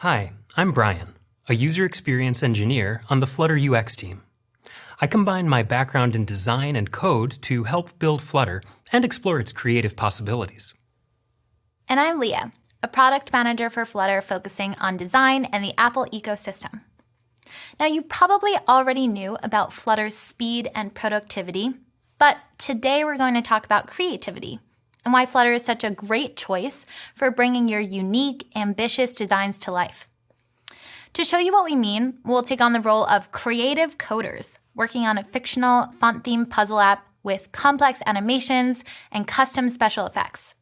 Hi, I'm Brian, a user experience engineer on the Flutter UX team. I combine my background in design and code to help build Flutter and explore its creative possibilities. And I'm Leigha, a product manager for Flutter focusing on design and the Apple ecosystem. Now, you probably already knew about Flutter's speed and productivity, but today we're going to talk about creativity and why Flutter is such a great choice for bringing your unique, ambitious designs to life. To show you what we mean, we'll take on the role of creative coders, working on a fictional font-themed puzzle app with complex animations and custom special effects.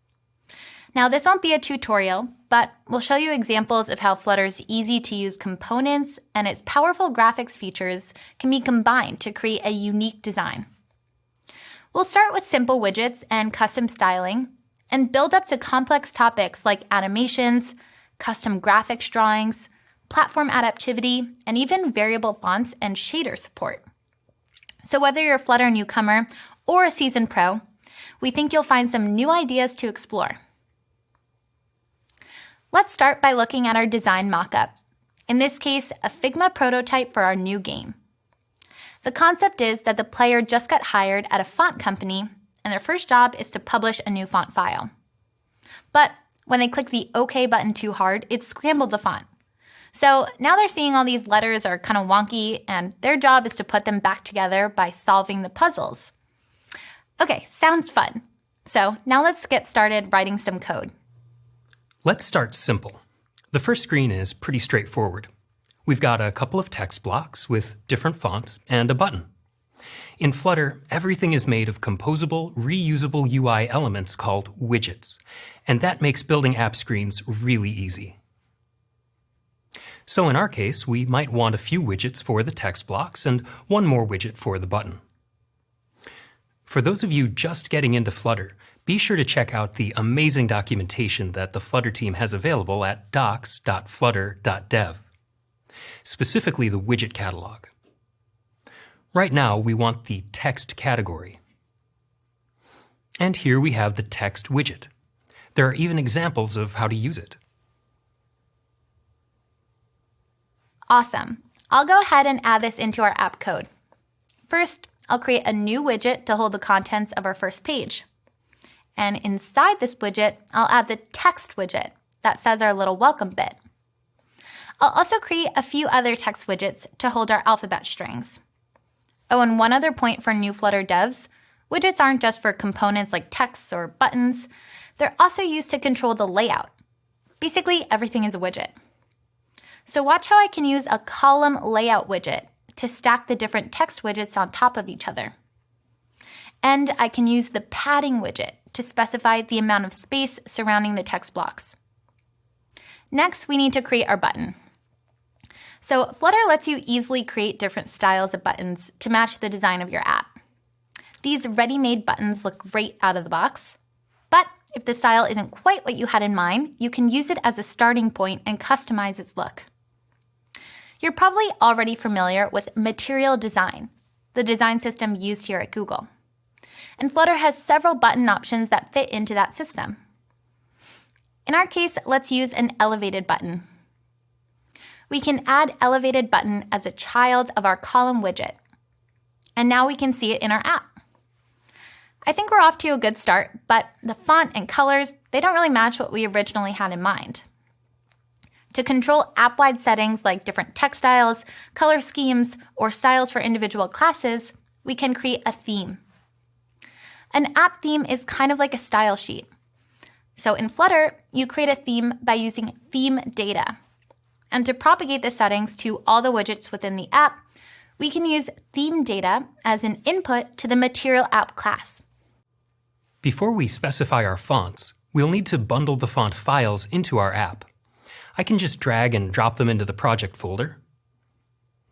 Now, this won't be a tutorial, but we'll show you examples of how Flutter's easy-to-use components and its powerful graphics features can be combined to create a unique design. We'll start with simple widgets and custom styling, and build up to complex topics like animations, custom graphics drawings, platform adaptivity, and even variable fonts and shader support. So whether you're a Flutter newcomer or a seasoned pro, we think you'll find some new ideas to explore. Let's start by looking at our design mockup. In this case, a Figma prototype for our new game. The concept is that the player just got hired at a font company, and their first job is to publish a new font file. But when they click the OK button too hard, it scrambled the font. So now they're seeing all these letters are kind of wonky, and their job is to put them back together by solving the puzzles. Okay, sounds fun. So now let's get started writing some code. Let's start simple. The first screen is pretty straightforward. We've got a couple of text blocks with different fonts and a button. In Flutter, everything is made of composable, reusable UI elements called widgets, and that makes building app screens really easy. So in our case, we might want a few widgets for the text blocks and one more widget for the button. For those of you just getting into Flutter, be sure to check out the amazing documentation that the Flutter team has available at docs.flutter.dev. Specifically the widget catalog. Right now, we want the text category. And here we have the text widget. There are even examples of how to use it. Awesome. I'll go ahead and add this into our app code. First, I'll create a new widget to hold the contents of our first page. And inside this widget, I'll add the text widget that says our little welcome bit. I'll also create a few other text widgets to hold our alphabet strings. Oh, and one other point for new Flutter devs, widgets aren't just for components like texts or buttons. They're also used to control the layout. Basically, everything is a widget. So watch how I can use a column layout widget to stack the different text widgets on top of each other. And I can use the padding widget to specify the amount of space surrounding the text blocks. Next, we need to create our button. So Flutter lets you easily create different styles of buttons to match the design of your app. These ready-made buttons look great out of the box, but if the style isn't quite what you had in mind, you can use it as a starting point and customize its look. You're probably already familiar with Material Design, the design system used here at Google. And Flutter has several button options that fit into that system. In our case, let's use an elevated button. We can add elevated button as a child of our column widget. And now we can see it in our app. I think we're off to a good start, but the font and colors, they don't really match what we originally had in mind. To control app-wide settings like different text styles, color schemes, or styles for individual classes, we can create a theme. An app theme is kind of like a style sheet. So in Flutter, you create a theme by using theme data. And to propagate the settings to all the widgets within the app, we can use theme data as an input to the material app class. Before we specify our fonts, we'll need to bundle the font files into our app. I can just drag and drop them into the project folder,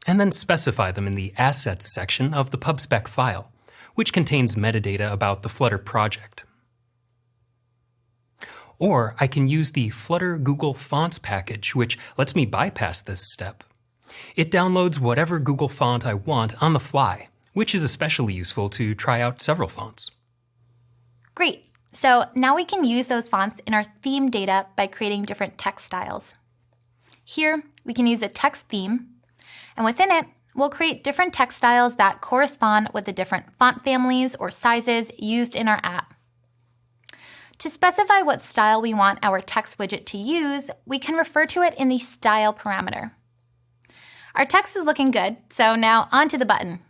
and then specify them in the Assets section of the pubspec file, which contains metadata about the Flutter project. Or I can use the Flutter Google Fonts package, which lets me bypass this step. It downloads whatever Google font I want on the fly, which is especially useful to try out several fonts. Great. So now we can use those fonts in our theme data by creating different text styles. Here, we can use a text theme, and within it, we'll create different text styles that correspond with the different font families or sizes used in our app. To specify what style we want our text widget to use, we can refer to it in the style parameter. Our text is looking good, so now onto the button.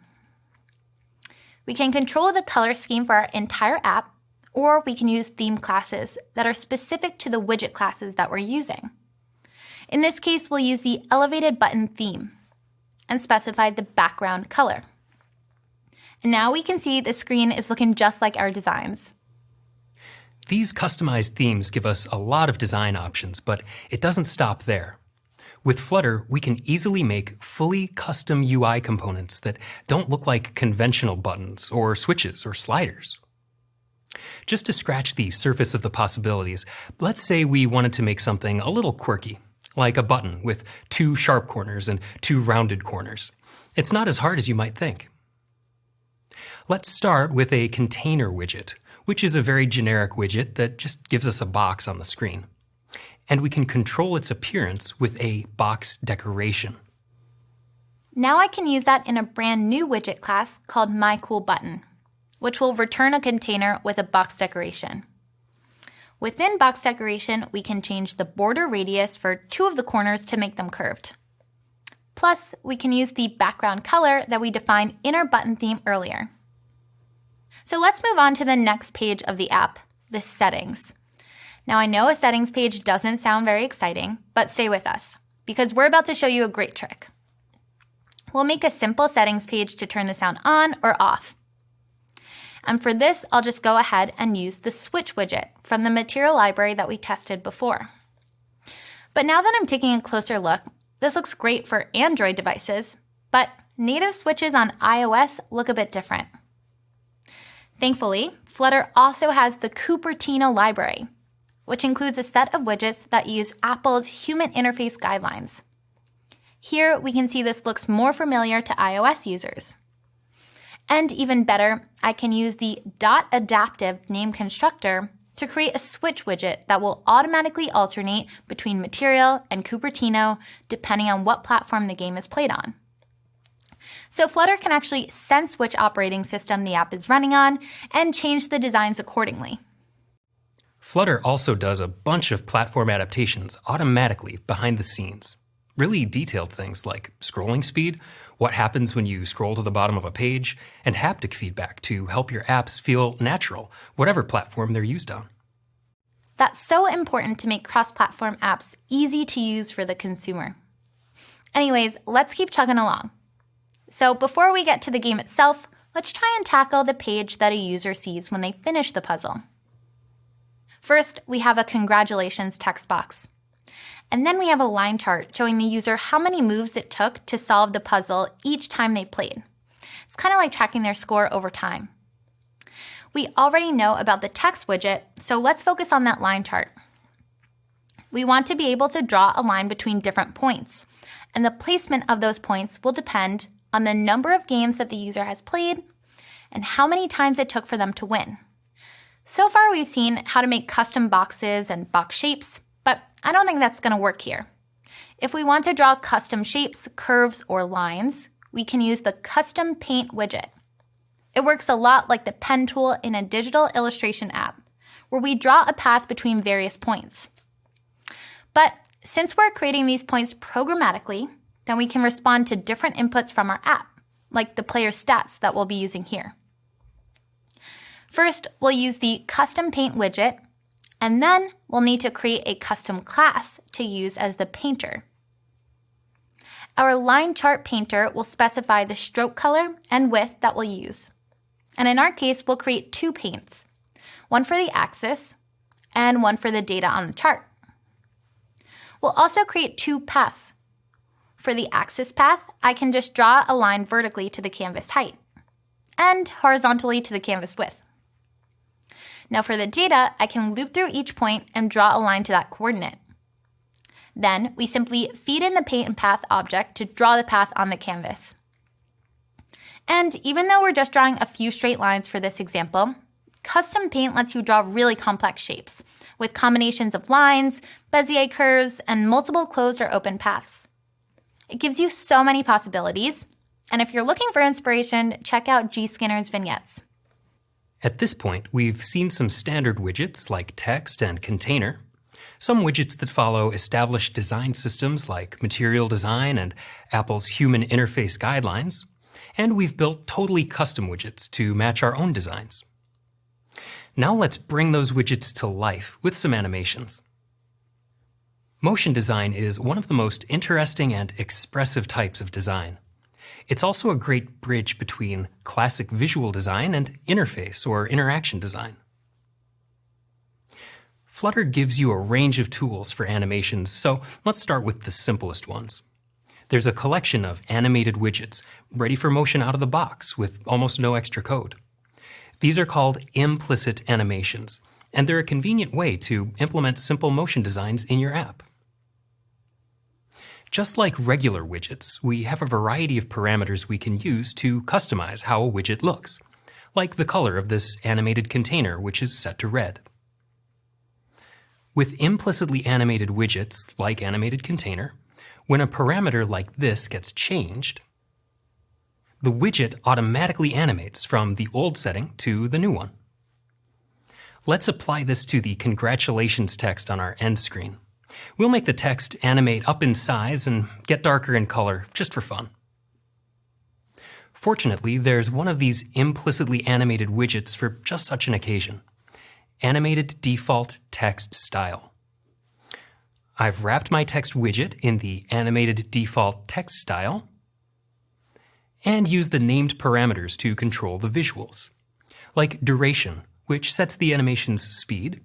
We can control the color scheme for our entire app, or we can use theme classes that are specific to the widget classes that we're using. In this case, we'll use the elevated button theme and specify the background color. And now we can see the screen is looking just like our designs. These customized themes give us a lot of design options, but it doesn't stop there. With Flutter, we can easily make fully custom UI components that don't look like conventional buttons or switches or sliders. Just to scratch the surface of the possibilities, let's say we wanted to make something a little quirky, like a button with 2 sharp corners and 2 rounded corners. It's not as hard as you might think. Let's start with a container widget, which is a very generic widget that just gives us a box on the screen. And we can control its appearance with a box decoration. Now I can use that in a brand new widget class called myCoolButton, which will return a container with a box decoration. Within box decoration, we can change the border radius for 2 of the corners to make them curved. Plus, we can use the background color that we defined in our button theme earlier. So let's move on to the next page of the app, the settings. Now I know a settings page doesn't sound very exciting, but stay with us, because we're about to show you a great trick. We'll make a simple settings page to turn the sound on or off. And for this, I'll just go ahead and use the switch widget from the material library that we tested before. But now that I'm taking a closer look, this looks great for Android devices, but native switches on iOS look a bit different. Thankfully, Flutter also has the Cupertino library, which includes a set of widgets that use Apple's human interface guidelines. Here, we can see this looks more familiar to iOS users. And even better, I can use the .adaptive name constructor to create a switch widget that will automatically alternate between Material and Cupertino depending on what platform the game is played on. So Flutter can actually sense which operating system the app is running on and change the designs accordingly. Flutter also does a bunch of platform adaptations automatically behind the scenes. Really detailed things like scrolling speed, what happens when you scroll to the bottom of a page, and haptic feedback to help your apps feel natural, whatever platform they're used on. That's so important to make cross-platform apps easy to use for the consumer. Anyways, let's keep chugging along. So before we get to the game itself, let's try and tackle the page that a user sees when they finish the puzzle. First, we have a congratulations text box. And then we have a line chart showing the user how many moves it took to solve the puzzle each time they played. It's kind of like tracking their score over time. We already know about the text widget, so let's focus on that line chart. We want to be able to draw a line between different points, and the placement of those points will depend on the number of games that the user has played and how many times it took for them to win. So far, we've seen how to make custom boxes and box shapes, but I don't think that's going to work here. If we want to draw custom shapes, curves, or lines, we can use the Custom Paint widget. It works a lot like the pen tool in a digital illustration app, where we draw a path between various points. But since we're creating these points programmatically, then we can respond to different inputs from our app, like the player's stats that we'll be using here. First, we'll use the Custom Paint widget, and then we'll need to create a custom class to use as the painter. Our line chart painter will specify the stroke color and width that we'll use. And in our case, we'll create 2 paints, one for the axis and one for the data on the chart. We'll also create 2 paths. For the axis path, I can just draw a line vertically to the canvas height and horizontally to the canvas width. Now for the data, I can loop through each point and draw a line to that coordinate. Then we simply feed in the paint and path object to draw the path on the canvas. And even though we're just drawing a few straight lines for this example, custom paint lets you draw really complex shapes, with combinations of lines, Bezier curves, and multiple closed or open paths. It gives you so many possibilities, and if you're looking for inspiration, check out Gskinner's vignettes. At this point, we've seen some standard widgets like text and container, some widgets that follow established design systems like material design and Apple's human interface guidelines, and we've built totally custom widgets to match our own designs. Now let's bring those widgets to life with some animations. Motion design is one of the most interesting and expressive types of design. It's also a great bridge between classic visual design and interface or interaction design. Flutter gives you a range of tools for animations, so let's start with the simplest ones. There's a collection of animated widgets ready for motion out of the box with almost no extra code. These are called implicit animations, and they're a convenient way to implement simple motion designs in your app. Just like regular widgets, we have a variety of parameters we can use to customize how a widget looks, like the color of this animated container, which is set to red. With implicitly animated widgets, like animated container, when a parameter like this gets changed, the widget automatically animates from the old setting to the new one. Let's apply this to the congratulations text on our end screen. We'll make the text animate up in size and get darker in color just for fun. Fortunately, there's one of these implicitly animated widgets for just such an occasion: Animated Default Text Style. I've wrapped my text widget in the Animated Default Text Style and used the named parameters to control the visuals, like duration, which sets the animation's speed,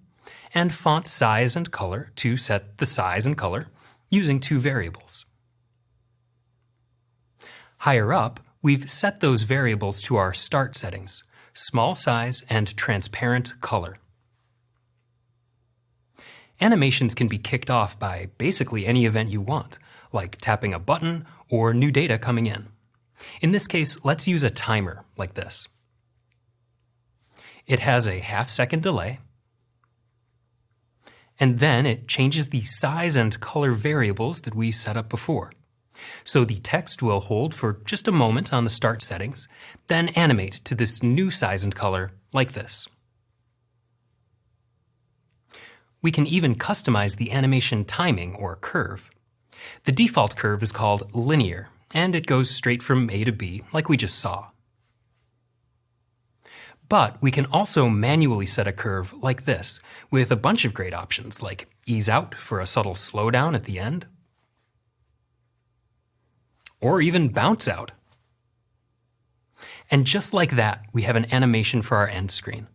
and font size and color to set the size and color using two variables. Higher up, we've set those variables to our start settings: small size and transparent color. Animations can be kicked off by basically any event you want, like tapping a button or new data coming in. In this case, let's use a timer like this. It has a half-second delay, and then it changes the size and color variables that we set up before. So the text will hold for just a moment on the start settings, then animate to this new size and color like this. We can even customize the animation timing or curve. The default curve is called linear, and it goes straight from A to B like we just saw. But we can also manually set a curve like this, with a bunch of great options like ease out for a subtle slowdown at the end, or even bounce out. And just like that, we have an animation for our end screen.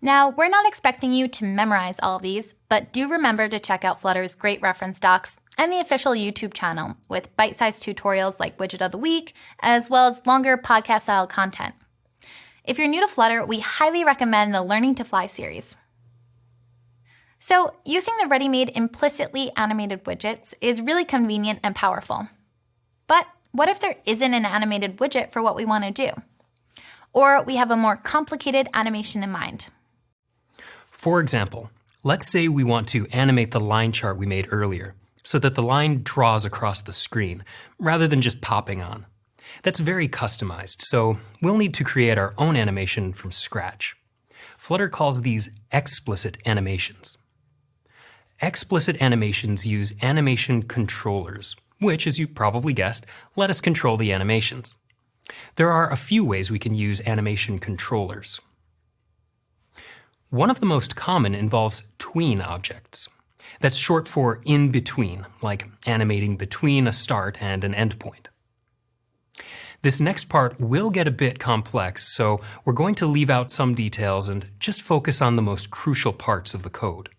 Now, we're not expecting you to memorize all of these, but do remember to check out Flutter's great reference docs and the official YouTube channel with bite-sized tutorials like Widget of the Week, as well as longer podcast-style content. If you're new to Flutter, we highly recommend the Learning to Fly series. So, using the ready-made implicitly animated widgets is really convenient and powerful. But what if there isn't an animated widget for what we want to do? Or we have a more complicated animation in mind? For example, let's say we want to animate the line chart we made earlier so that the line draws across the screen rather than just popping on. That's very customized, so we'll need to create our own animation from scratch. Flutter calls these explicit animations. Explicit animations use animation controllers, which, as you probably guessed, let us control the animations. There are a few ways we can use animation controllers. One of the most common involves tween objects. That's short for in between, like animating between a start and an endpoint. This next part will get a bit complex, so we're going to leave out some details and just focus on the most crucial parts of the code.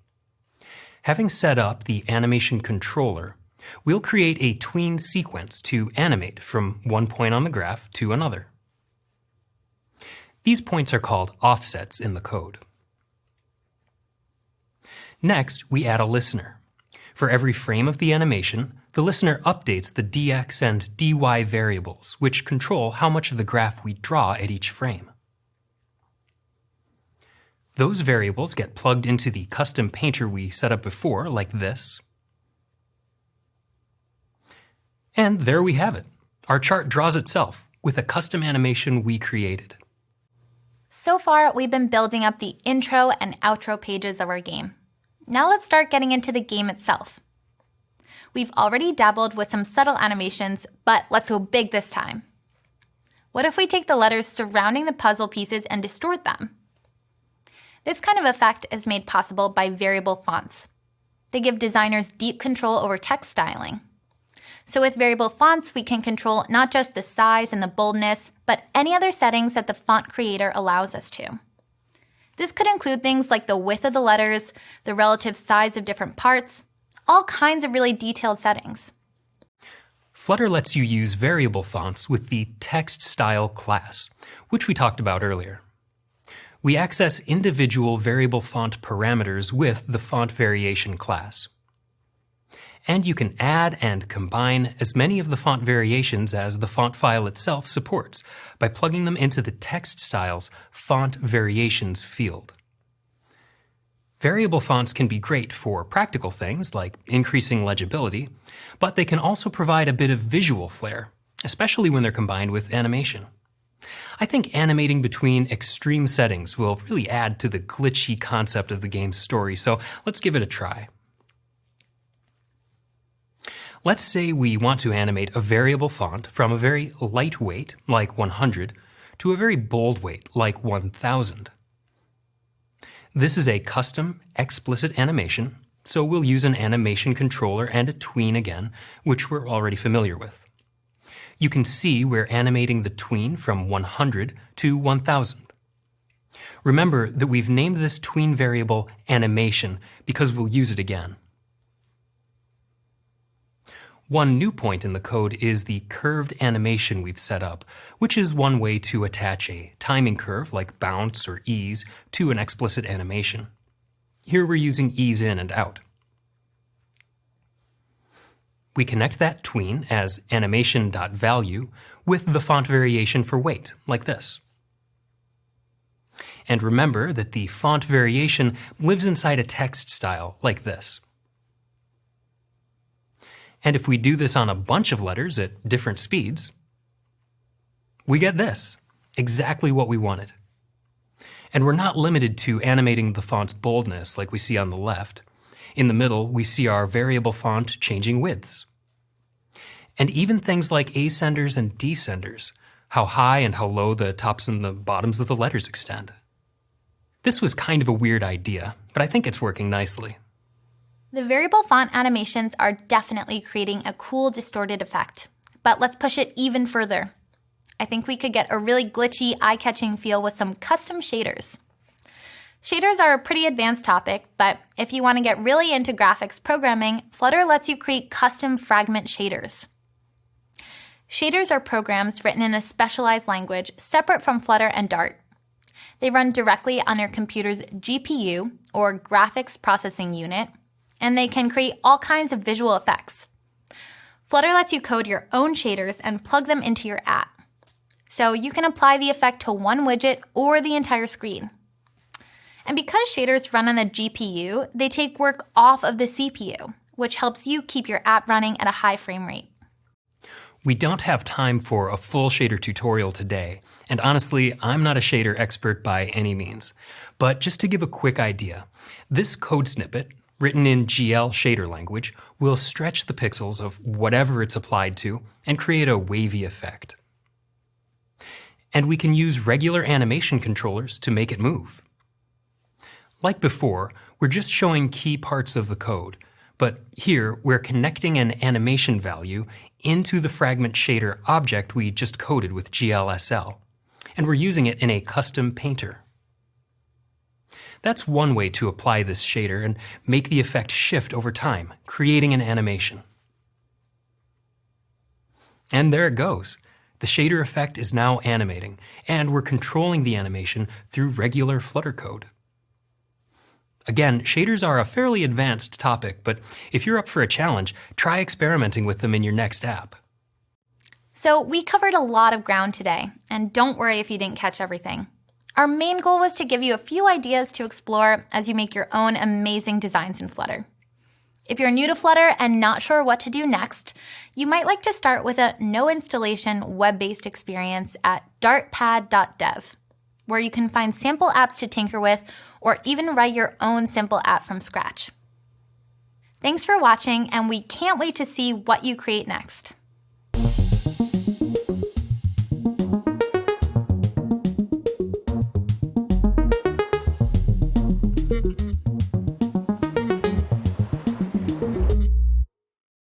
Having set up the animation controller, we'll create a tween sequence to animate from one point on the graph to another. These points are called offsets in the code. Next, we add a listener. For every frame of the animation, the listener updates the dx and dy variables, which control how much of the graph we draw at each frame. Those variables get plugged into the custom painter we set up before, like this. And there we have it. Our chart draws itself with a custom animation we created. So far, we've been building up the intro and outro pages of our game. Now let's start getting into the game itself. We've already dabbled with some subtle animations, but let's go big this time. What if we take the letters surrounding the puzzle pieces and distort them? This kind of effect is made possible by variable fonts. They give designers deep control over text styling. So with variable fonts, we can control not just the size and the boldness, but any other settings that the font creator allows us to. This could include things like the width of the letters, the relative size of different parts, all kinds of really detailed settings. Flutter lets you use variable fonts with the text style class, which we talked about earlier. We access individual variable font parameters with the font variation class. And you can add and combine as many of the font variations as the font file itself supports by plugging them into the text style's font variations field. Variable fonts can be great for practical things like increasing legibility, but they can also provide a bit of visual flair, especially when they're combined with animation. I think animating between extreme settings will really add to the glitchy concept of the game's story, so let's give it a try. Let's say we want to animate a variable font from a very light weight, like 100, to a very bold weight, like 1000. This is a custom explicit animation, so we'll use an animation controller and a tween again, which we're already familiar with. You can see we're animating the tween from 100 to 1000. Remember that we've named this tween variable animation because we'll use it again. One new point in the code is the curved animation we've set up, which is one way to attach a timing curve like bounce or ease to an explicit animation. Here we're using ease in and out. We connect that tween as animation.value with the font variation for weight, like this. And remember that the font variation lives inside a text style, like this. And if we do this on a bunch of letters at different speeds, we get this, exactly what we wanted. And we're not limited to animating the font's boldness like we see on the left. In the middle, we see our variable font changing widths. And even things like ascenders and descenders, how high and how low the tops and the bottoms of the letters extend. This was kind of a weird idea, but I think it's working nicely. The variable font animations are definitely creating a cool distorted effect, but let's push it even further. I think we could get a really glitchy, eye-catching feel with some custom shaders. Shaders are a pretty advanced topic, but if you want to get really into graphics programming, Flutter lets you create custom fragment shaders. Shaders are programs written in a specialized language separate from Flutter and Dart. They run directly on your computer's GPU, or graphics processing unit, and they can create all kinds of visual effects. Flutter lets you code your own shaders and plug them into your app. So you can apply the effect to one widget or the entire screen. And because shaders run on the GPU, they take work off of the CPU, which helps you keep your app running at a high frame rate. We don't have time for a full shader tutorial today, and honestly, I'm not a shader expert by any means. But just to give a quick idea, this code snippet, written in GL shader language, will stretch the pixels of whatever it's applied to and create a wavy effect. And we can use regular animation controllers to make it move. Like before, we're just showing key parts of the code, but here we're connecting an animation value into the fragment shader object we just coded with GLSL, and we're using it in a custom painter. That's one way to apply this shader and make the effect shift over time, creating an animation. And there it goes. The shader effect is now animating, and we're controlling the animation through regular Flutter code. Again, shaders are a fairly advanced topic, but if you're up for a challenge, try experimenting with them in your next app. So we covered a lot of ground today, and don't worry if you didn't catch everything. Our main goal was to give you a few ideas to explore as you make your own amazing designs in Flutter. If you're new to Flutter and not sure what to do next, you might like to start with a no-installation web-based experience at dartpad.dev, where you can find sample apps to tinker with or even write your own simple app from scratch. Thanks for watching, and we can't wait to see what you create next.